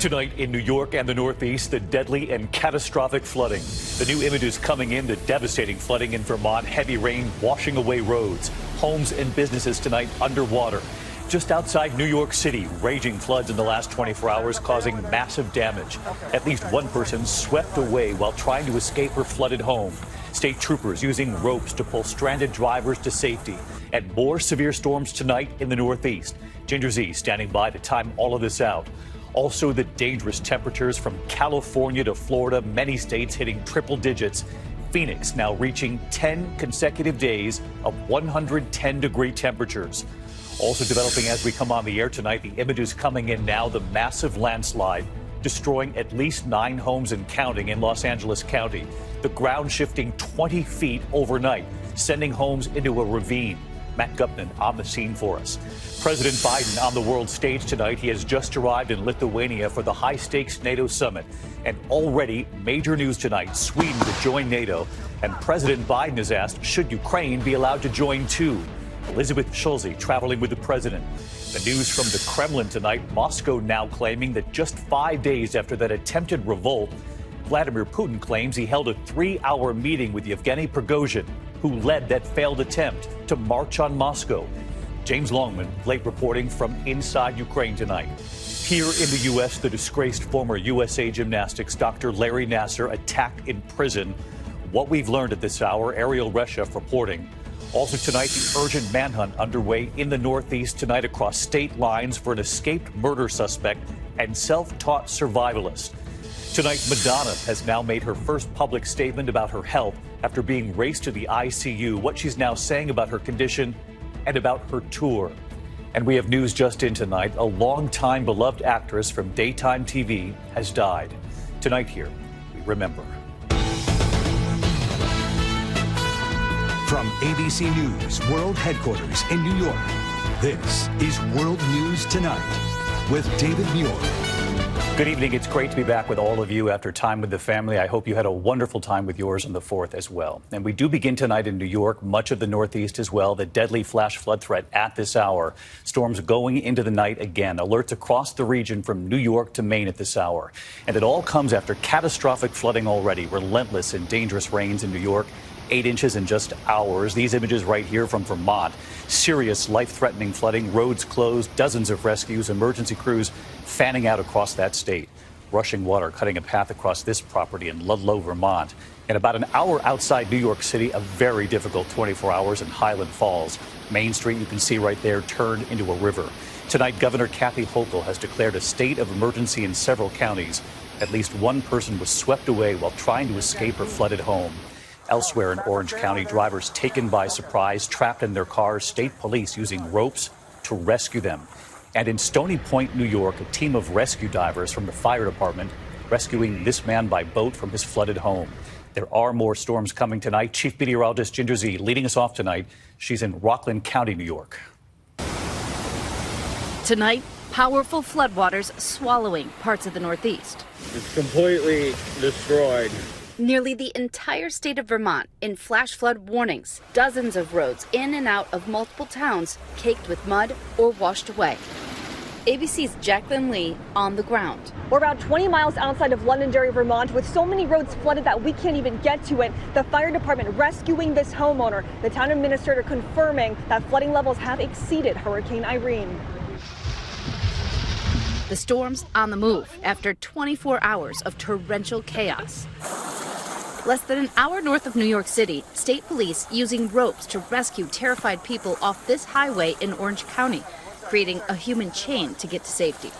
Tonight in New York and the Northeast, the deadly and catastrophic flooding. The new images coming in, the devastating flooding in Vermont, heavy rain washing away roads, homes and businesses tonight underwater. Just outside New York City, raging floods in the last 24 hours causing massive damage. At least one person swept away while trying to escape her flooded home. State troopers using ropes to pull stranded drivers to safety. And more severe storms tonight in the Northeast. Ginger Z standing by to time all of this out. Also, the dangerous temperatures from California to Florida, many states hitting triple digits. Phoenix now reaching 10 consecutive days of 110-degree temperatures. Also developing as we come on the air tonight, the images coming in now, the massive landslide destroying at least 9 homes and counting in Los Angeles County. The ground shifting 20 feet overnight, sending homes into a ravine. Matt Gupman on the scene for us. President Biden on the world stage tonight. He has just arrived in Lithuania for the high-stakes NATO summit. And already major news tonight, Sweden to join NATO. And President Biden has asked, should Ukraine be allowed to join too? Elizabeth Schulze traveling with the president. The news from the Kremlin tonight, Moscow now claiming that just 5 days after that attempted revolt, Vladimir Putin claims he held a 3-hour meeting with Yevgeny Prigozhin, who led that failed attempt to march on Moscow. James Longman, late reporting from inside Ukraine tonight. Here in the U.S., the disgraced former USA Gymnastics Dr. Larry Nassar attacked in prison. What we've learned at this hour, Ariel Reshef reporting. Also tonight, the urgent manhunt underway in the Northeast tonight across state lines for an escaped murder suspect and self-taught survivalist. Tonight, Madonna has now made her first public statement about her health after being raced to the ICU, what she's now saying about her condition and about her tour. And we have news just in tonight. A longtime beloved actress from daytime TV has died. Tonight here, we remember. From ABC News World Headquarters in New York, this is World News Tonight with David Muir. Good evening. It's great to be back with all of you after time with the family. I hope you had a wonderful time with yours on the 4th as well. And we do begin tonight in New York, much of the Northeast as well. The deadly flash flood threat at this hour. Storms going into the night again. Alerts across the region from New York to Maine at this hour. And it all comes after catastrophic flooding already. Relentless and dangerous rains in New York. 8 inches in just hours. These images right here from Vermont. Serious life-threatening flooding, roads closed, dozens of rescues, emergency crews fanning out across that state. Rushing water cutting a path across this property in Ludlow, Vermont. And about an hour outside New York City, a very difficult 24 hours in Highland Falls. Main Street, you can see right there, turned into a river. Tonight, Governor Kathy Hochul has declared a state of emergency in several counties. At least one person was swept away while trying to escape her flooded home. Elsewhere in Orange County, drivers taken by surprise, trapped in their cars, state police using ropes to rescue them. And in Stony Point, New York, a team of rescue divers from the fire department rescuing this man by boat from his flooded home. There are more storms coming tonight. Chief Meteorologist Ginger Z leading us off tonight. She's in Rockland County, New York. Tonight, powerful floodwaters swallowing parts of the Northeast. It's completely destroyed. Nearly the entire state of Vermont in flash flood warnings. Dozens of roads in and out of multiple towns caked with mud or washed away. ABC's Jacqueline Lee on the ground. We're about 20 miles outside of Londonderry, Vermont, with so many roads flooded that we can't even get to it. The fire department rescuing this homeowner. The town administrator confirming that flooding levels have exceeded Hurricane Irene. The storm's on the move after 24 hours of torrential chaos. Less than an hour north of New York City, state police using ropes to rescue terrified people off this highway in Orange County, creating a human chain to get to safety.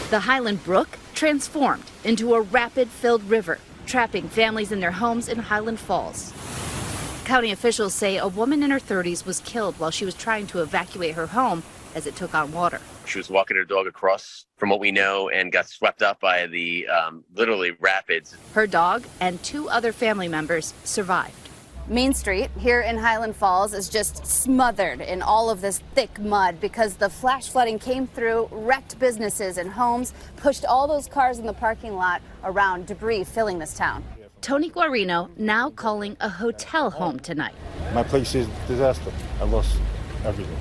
The Highland Brook transformed into a rapid-filled river, trapping families in their homes in Highland Falls. County officials say a woman in her 30s was killed while she was trying to evacuate her home as it took on water. She was walking her dog across, from what we know, and got swept up by the literally rapids. Her dog and 2 other family members survived. Main Street here in Highland Falls is just smothered in all of this thick mud because the flash flooding came through, wrecked businesses and homes, pushed all those cars in the parking lot around, debris filling this town. Tony Guarino now calling a hotel home tonight. My place is a disaster. I lost everything.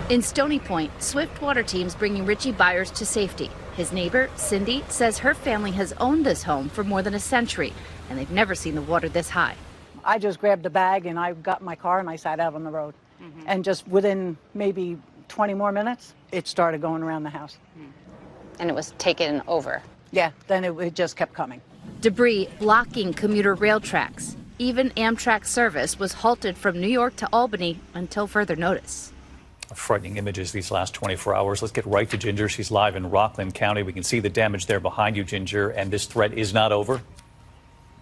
In Stony Point, swift water teams bringing Richie Byers to safety. His neighbor, Cindy, says her family has owned this home for more than a century, and they've never seen the water this high. I just grabbed a bag and I got in my car and I sat out on the road. And just within maybe 20 more minutes, it started going around the house. And it was taken over. Yeah, then it just kept coming. Debris blocking commuter rail tracks. Even Amtrak service was halted from New York to Albany until further notice. Frightening images these last 24 hours. Let's get right to Ginger. She's live in Rockland County. We can see the damage there behind you, Ginger, and this threat is not over.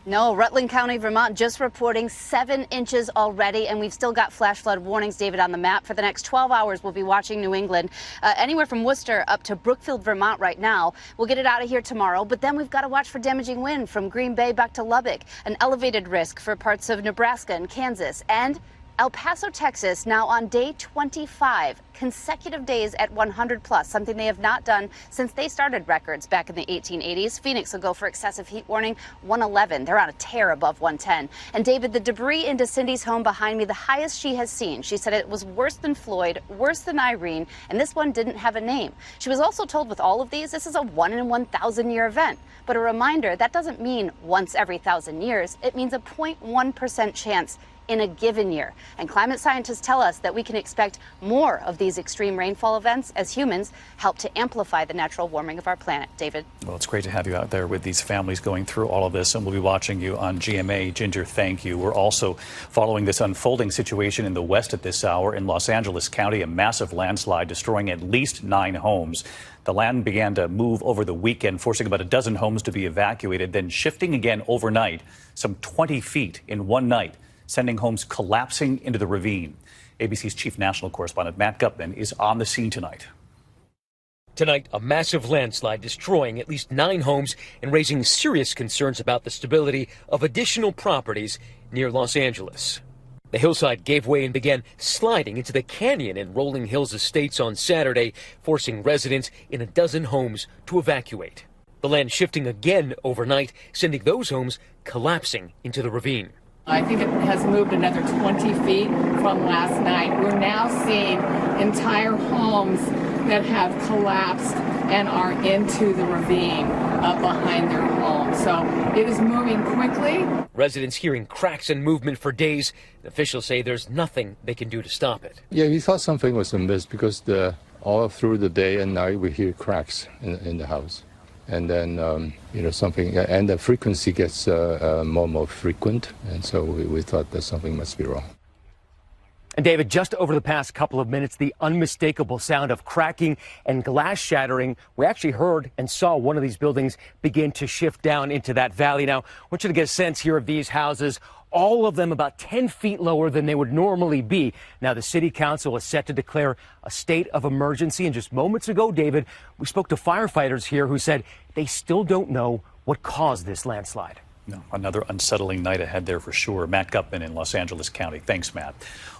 No, Rutland County, Vermont, just reporting 7 inches already, and we've still got flash flood warnings, David, on the map. For the next 12 hours, we'll be watching New England, anywhere from Worcester up to Brookfield, Vermont right now. We'll get it out of here tomorrow, but then we've got to watch for damaging wind from Green Bay back to Lubbock, an elevated risk for parts of Nebraska and Kansas, and El Paso, Texas, now on day 25, consecutive days at 100 plus, something they have not done since they started records back in the 1880s. Phoenix will go for excessive heat warning, 111. They're on a tear above 110. And David, the debris into Cindy's home behind me, the highest she has seen. She said it was worse than Floyd, worse than Irene, and this one didn't have a name. She was also told with all of these, this is a 1 in 1,000 year event. But a reminder, that doesn't mean once every 1,000 years. It means a 0.1% chance in a given year. And climate scientists tell us that we can expect more of these extreme rainfall events as humans help to amplify the natural warming of our planet. David? Well, it's great to have you out there with these families going through all of this, and we'll be watching you on GMA. Ginger, thank you. We're also following this unfolding situation in the west at this hour. In Los Angeles County, a massive landslide destroying at least 9 homes. The land began to move over the weekend, forcing about a dozen homes to be evacuated, then shifting again overnight, some 20 feet in one night, sending homes collapsing into the ravine. ABC's chief national correspondent Matt Gutman is on the scene tonight. Tonight, a massive landslide destroying at least 9 homes and raising serious concerns about the stability of additional properties near Los Angeles. The hillside gave way and began sliding into the canyon in Rolling Hills Estates on Saturday, forcing residents in a dozen homes to evacuate. The land shifting again overnight, sending those homes collapsing into the ravine. I think it has moved another 20 feet from last night. We're now seeing entire homes that have collapsed and are into the ravine behind their homes. So it is moving quickly. Residents hearing cracks and movement for days. Officials say there's nothing they can do to stop it. Yeah, we thought something was amiss because all through the day and night we hear cracks in the house. And then, something, and the frequency gets more frequent. And so we thought that something must be wrong. And David, just over the past couple of minutes, the unmistakable sound of cracking and glass shattering. We actually heard and saw one of these buildings begin to shift down into that valley. Now, I want you to get a sense here of these houses, all of them about 10 feet lower than they would normally be. Now, the city council is set to declare a state of emergency. And just moments ago, David, we spoke to firefighters here who said they still don't know what caused this landslide. No, another unsettling night ahead there for sure. Matt Gutman in Los Angeles County. Thanks, Matt.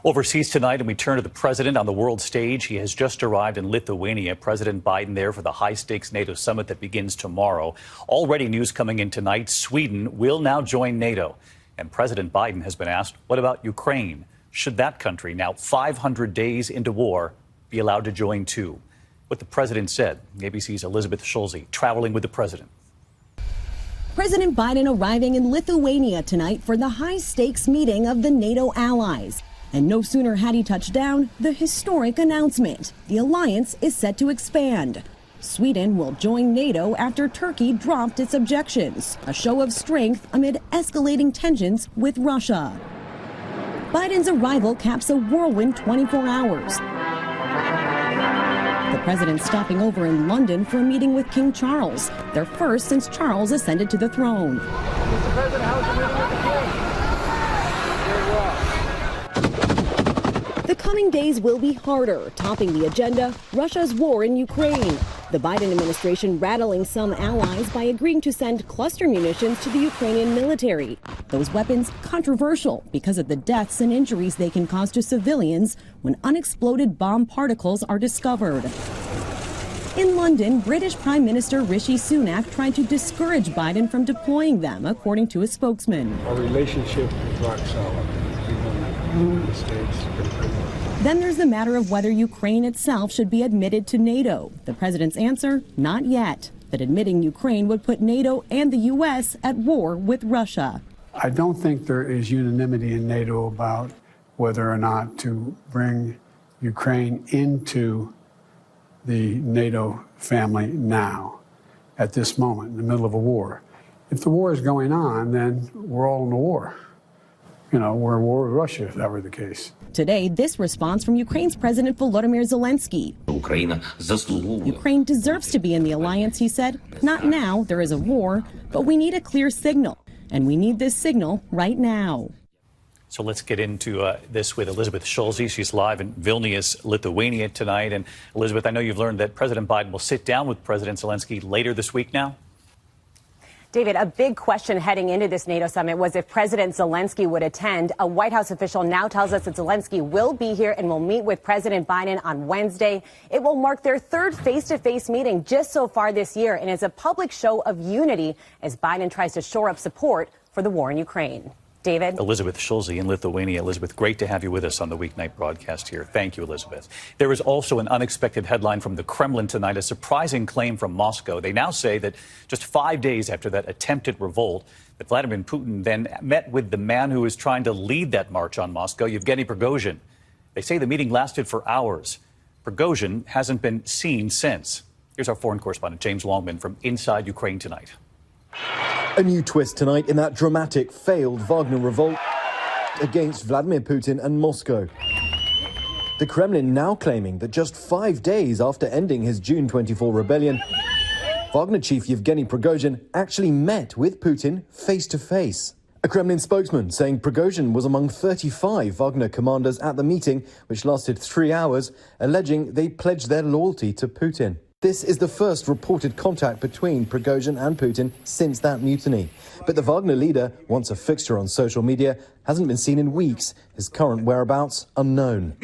Overseas tonight, and we turn to the president on the world stage. He has just arrived in Lithuania. President Biden there for the high-stakes NATO summit that begins tomorrow. Already news coming in tonight. Sweden will now join NATO. And President Biden has been asked, what about Ukraine? Should that country, now 500 days into war, be allowed to join too? What the president said. ABC's Elizabeth Schulze traveling with the president. President Biden arriving in Lithuania tonight for the high-stakes meeting of the NATO allies. And no sooner had he touched down, the historic announcement. The alliance is set to expand. Sweden will join NATO after Turkey dropped its objections, a show of strength amid escalating tensions with Russia. Biden's arrival caps a whirlwind 24 hours. The president stopping over in London for a meeting with King Charles, their first since Charles ascended to the throne. Mr. President, how's the meeting with the king? Very well. The coming days will be harder. Topping the agenda, Russia's war in Ukraine. The Biden administration rattling some allies by agreeing to send cluster munitions to the Ukrainian military. Those weapons controversial because of the deaths and injuries they can cause to civilians when unexploded bomb particles are discovered. In London, British Prime Minister Rishi Sunak tried to discourage Biden from deploying them, according to a spokesman. Our relationship is rock solid. The States. Then there's the matter of whether Ukraine itself should be admitted to NATO. The president's answer, not yet. that admitting Ukraine would put NATO and the U.S. at war with Russia. I don't think there is unanimity in NATO about whether or not to bring Ukraine into the NATO family now, at this moment, in the middle of a war. If the war is going on, then we're all in the war. You know, we're at war with Russia, if that were the case. Today, this response from Ukraine's President Volodymyr Zelensky. Ukraine deserves to be in the alliance, he said. Not now, there is a war, but we need a clear signal. And we need this signal right now. So let's get into this with Elizabeth Schulze. She's live in Vilnius, Lithuania tonight. And Elizabeth, I know you've learned that President Biden will sit down with President Zelensky later this week now. David, a big question heading into this NATO summit was if President Zelensky would attend. A White House official now tells us that Zelensky will be here and will meet with President Biden on Wednesday. It will mark their third face-to-face meeting just so far this year and is a public show of unity as Biden tries to shore up support for the war in Ukraine. David? Elizabeth Schulze in Lithuania. Elizabeth, great to have you with us on the weeknight broadcast here. Thank you, Elizabeth. There is also an unexpected headline from the Kremlin tonight, a surprising claim from Moscow. They now say that just 5 days after that attempted revolt, that Vladimir Putin then met with the man who is trying to lead that march on Moscow, Yevgeny Prigozhin. They say the meeting lasted for hours. Prigozhin hasn't been seen since. Here's our foreign correspondent, James Longman, from inside Ukraine tonight. A new twist tonight in that dramatic failed Wagner revolt against Vladimir Putin and Moscow. The Kremlin now claiming that just 5 days after ending his June 24 rebellion, Wagner chief Yevgeny Prigozhin actually met with Putin face to face. A Kremlin spokesman saying Prigozhin was among 35 Wagner commanders at the meeting, which lasted 3 hours, alleging they pledged their loyalty to Putin. This is the first reported contact between Prigozhin and Putin since that mutiny. But the Wagner leader, once a fixture on social media, hasn't been seen in weeks. His current whereabouts unknown.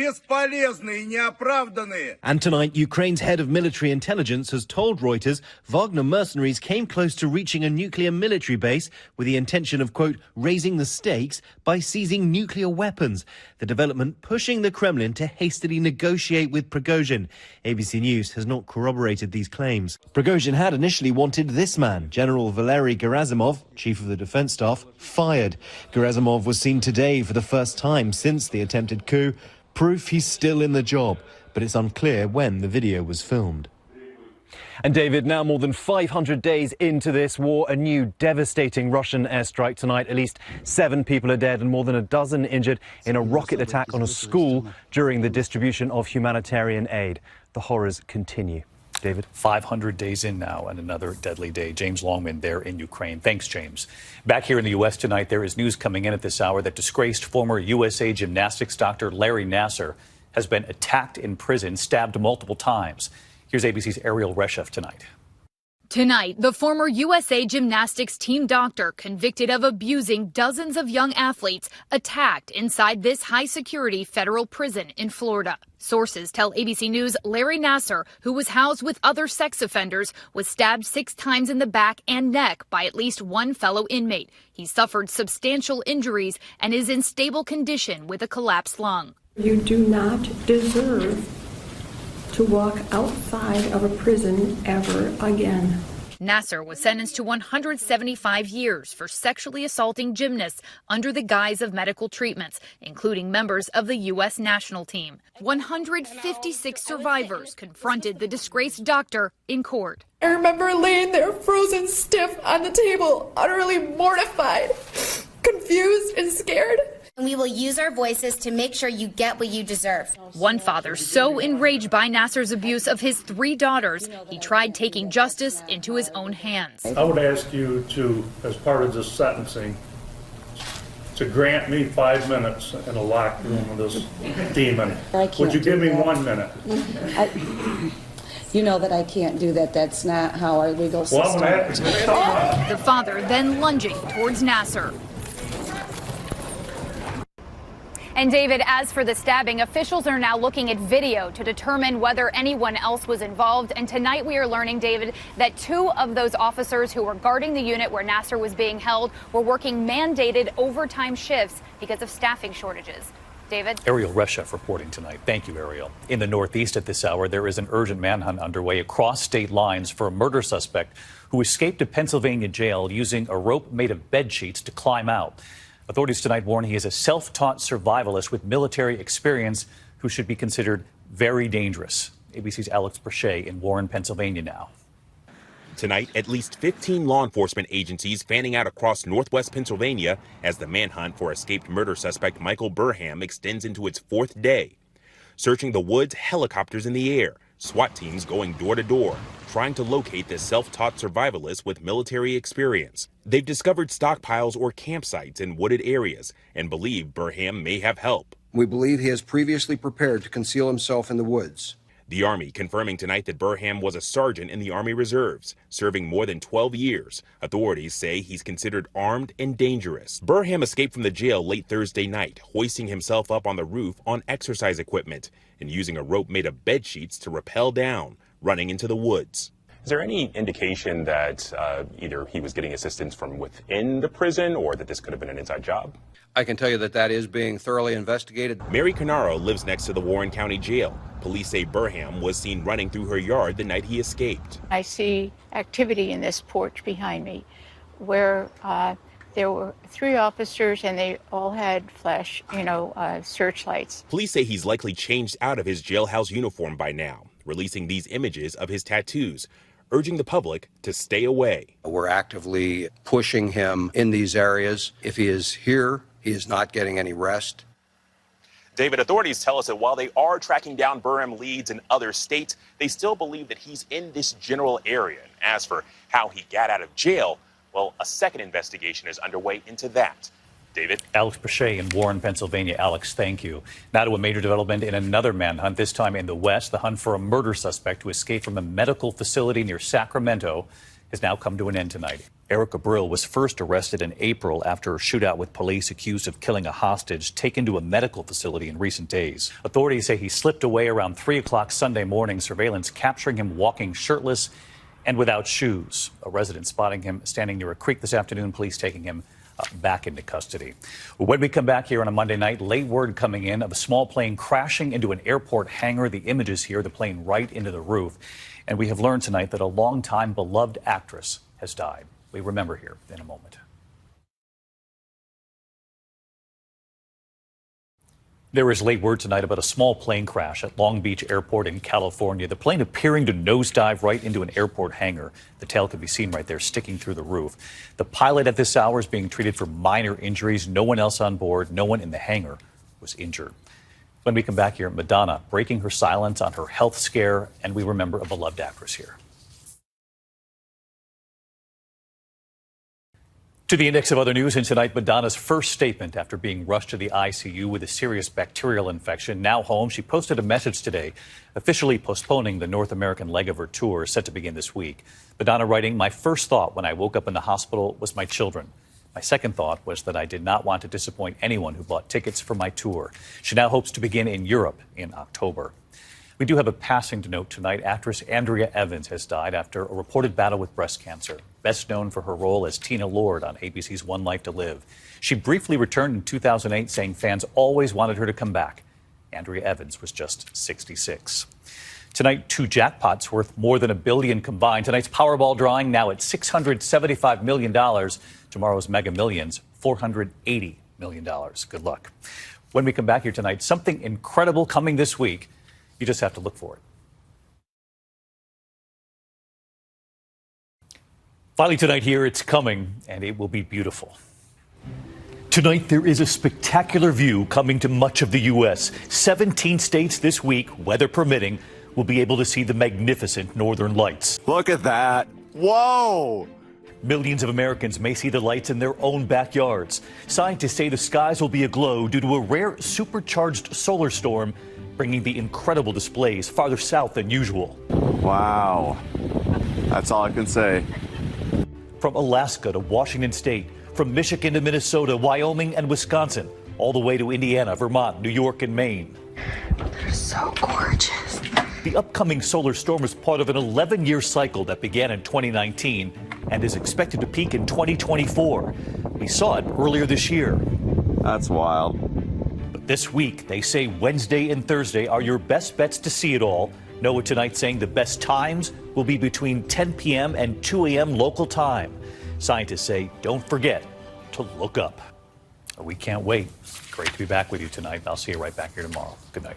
And tonight, Ukraine's head of military intelligence has told Reuters Wagner mercenaries came close to reaching a nuclear military base with the intention of, quote, raising the stakes by seizing nuclear weapons. The development pushing the Kremlin to hastily negotiate with Prigozhin. ABC News has not corroborated these claims. Prigozhin had initially wanted this man, General Valery Gerasimov, chief of the defense staff, fired. Gerasimov was seen today for the first time since the attempted coup, proof he's still in the job, but it's unclear when the video was filmed. And David, now more than 500 days into this war, a new devastating Russian airstrike tonight. At least 7 people are dead and more than a dozen injured in a rocket attack on a school during the distribution of humanitarian aid. The horrors continue. David? 500 days in now and another deadly day. James Longman there in Ukraine. Thanks, James. Back here in the U.S. tonight, there is news coming in at this hour that disgraced former USA gymnastics doctor Larry Nassar has been attacked in prison, stabbed multiple times. Here's ABC's Ariel Reshef tonight. Tonight, the former USA Gymnastics team doctor convicted of abusing dozens of young athletes attacked inside this high-security federal prison in Florida. Sources tell ABC News Larry Nassar, who was housed with other sex offenders, was stabbed 6 times in the back and neck by at least one fellow inmate. He suffered substantial injuries and is in stable condition with a collapsed lung. You do not deserve to walk outside of a prison ever again. Nassar was sentenced to 175 years for sexually assaulting gymnasts under the guise of medical treatments, including members of the U.S. national team. 156 survivors confronted the disgraced doctor in court. I remember laying there frozen stiff on the table, utterly mortified, confused and scared. And we will use our voices to make sure you get what you deserve. One father so enraged by Nassar's abuse of his 3 daughters, he tried taking justice into his own hands. I would ask you to, as part of this sentencing, to grant me 5 minutes in a locked room with this demon. Would you give me 1 minute? You know that I can't do that. That's not how our legal system works. The father then lunging towards Nassar. And David, as for the stabbing, officials are now looking at video to determine whether anyone else was involved. And tonight we are learning, David, that 2 of those officers who were guarding the unit where Nassar was being held were working mandated overtime shifts because of staffing shortages. David? Ariel Reshef reporting tonight. Thank you, Ariel. In the Northeast at this hour, there is an urgent manhunt underway across state lines for a murder suspect who escaped a Pennsylvania jail using a rope made of bed sheets to climb out. Authorities tonight warn he is a self-taught survivalist with military experience who should be considered very dangerous. ABC's Alex Brachet in Warren, Pennsylvania now. Tonight, at least 15 law enforcement agencies fanning out across northwest Pennsylvania as the manhunt for escaped murder suspect Michael Burham extends into its fourth day. Searching the woods, helicopters in the air, SWAT teams going door to door, trying to locate this self-taught survivalist with military experience. They've discovered stockpiles or campsites in wooded areas and believe Burham may have help. We believe he has previously prepared to conceal himself in the woods. The Army confirming tonight that Burham was a sergeant in the Army Reserves, serving more than 12 years. Authorities say he's considered armed and dangerous. Burham escaped from the jail late Thursday night, hoisting himself up on the roof on exercise equipment and using a rope made of bed sheets to rappel down, running into the woods. Is there any indication that either he was getting assistance from within the prison or that this could have been an inside job? I can tell you that is being thoroughly investigated. Mary Canaro lives next to the Warren County Jail. Police say Burham was seen running through her yard the night he escaped. I see activity in this porch behind me where there were 3 officers and they all had flash, searchlights. Police say he's likely changed out of his jailhouse uniform by now, releasing these images of his tattoos, urging the public to stay away. We're actively pushing him in these areas. If he is here, he is not getting any rest. David, authorities tell us that while they are tracking down Burham leads in other states, they still believe that he's in this general area. And as for how he got out of jail, well, a second investigation is underway into that. David? Alex Brachet in Warren, Pennsylvania. Alex, thank you. Now to a major development in another manhunt, this time in the West. The hunt for a murder suspect who escaped from a medical facility near Sacramento has now come to an end tonight. Erica Brill was first arrested in April after a shootout with police accused of killing a hostage taken to a medical facility in recent days. Authorities say he slipped away around 3 o'clock Sunday morning, surveillance capturing him walking shirtless and without shoes. A resident spotting him standing near a creek this afternoon, police taking him back into custody. When we come back here on a Monday night, late word coming in of a small plane crashing into an airport hangar. The images here, the plane right into the roof. And we have learned tonight that a longtime beloved actress has died. We remember here in a moment. There is late word tonight about a small plane crash at Long Beach Airport in California. The plane appearing to nosedive right into an airport hangar. The tail can be seen right there sticking through the roof. The pilot at this hour is being treated for minor injuries. No one else on board, no one in the hangar was injured. When we come back here, Madonna breaking her silence on her health scare, and we remember a beloved actress here. To the index of other news, and tonight, Madonna's first statement after being rushed to the ICU with a serious bacterial infection. Now home, she posted a message today, officially postponing the North American leg of her tour set to begin this week. Madonna writing, "My first thought when I woke up in the hospital was my children. My second thought was that I did not want to disappoint anyone who bought tickets for my tour." She now hopes to begin in Europe in October. We do have a passing to note tonight. Actress Andrea Evans has died after a reported battle with breast cancer. Best known for her role as Tina Lord on ABC's One Life to Live. She briefly returned in 2008, saying fans always wanted her to come back. Andrea Evans was just 66. Tonight, 2 jackpots worth more than $1 billion combined. Tonight's Powerball drawing now at $675 million. Tomorrow's Mega Millions, $480 million. Good luck. When we come back here tonight, something incredible coming this week. You just have to look for it. Finally tonight here, it's coming, and it will be beautiful. Tonight, there is a spectacular view coming to much of the U.S. 17 states this week, weather permitting, will be able to see the magnificent northern lights. Look at that. Whoa! Millions of Americans may see the lights in their own backyards. Scientists say the skies will be aglow due to a rare supercharged solar storm, bringing the incredible displays farther south than usual. Wow. That's all I can say. From Alaska to Washington State, from Michigan to Minnesota, Wyoming and Wisconsin, all the way to Indiana, Vermont, New York and Maine. They're so gorgeous. The upcoming solar storm is part of an 11-year cycle that began in 2019 and is expected to peak in 2024. We saw it earlier this year. That's wild. The This week, they say Wednesday and Thursday are your best bets to see it all. NOAA tonight saying the best times will be between 10 p.m. and 2 a.m. local time. Scientists say don't forget to look up. We can't wait. Great to be back with you tonight. I'll see you right back here tomorrow. Good night.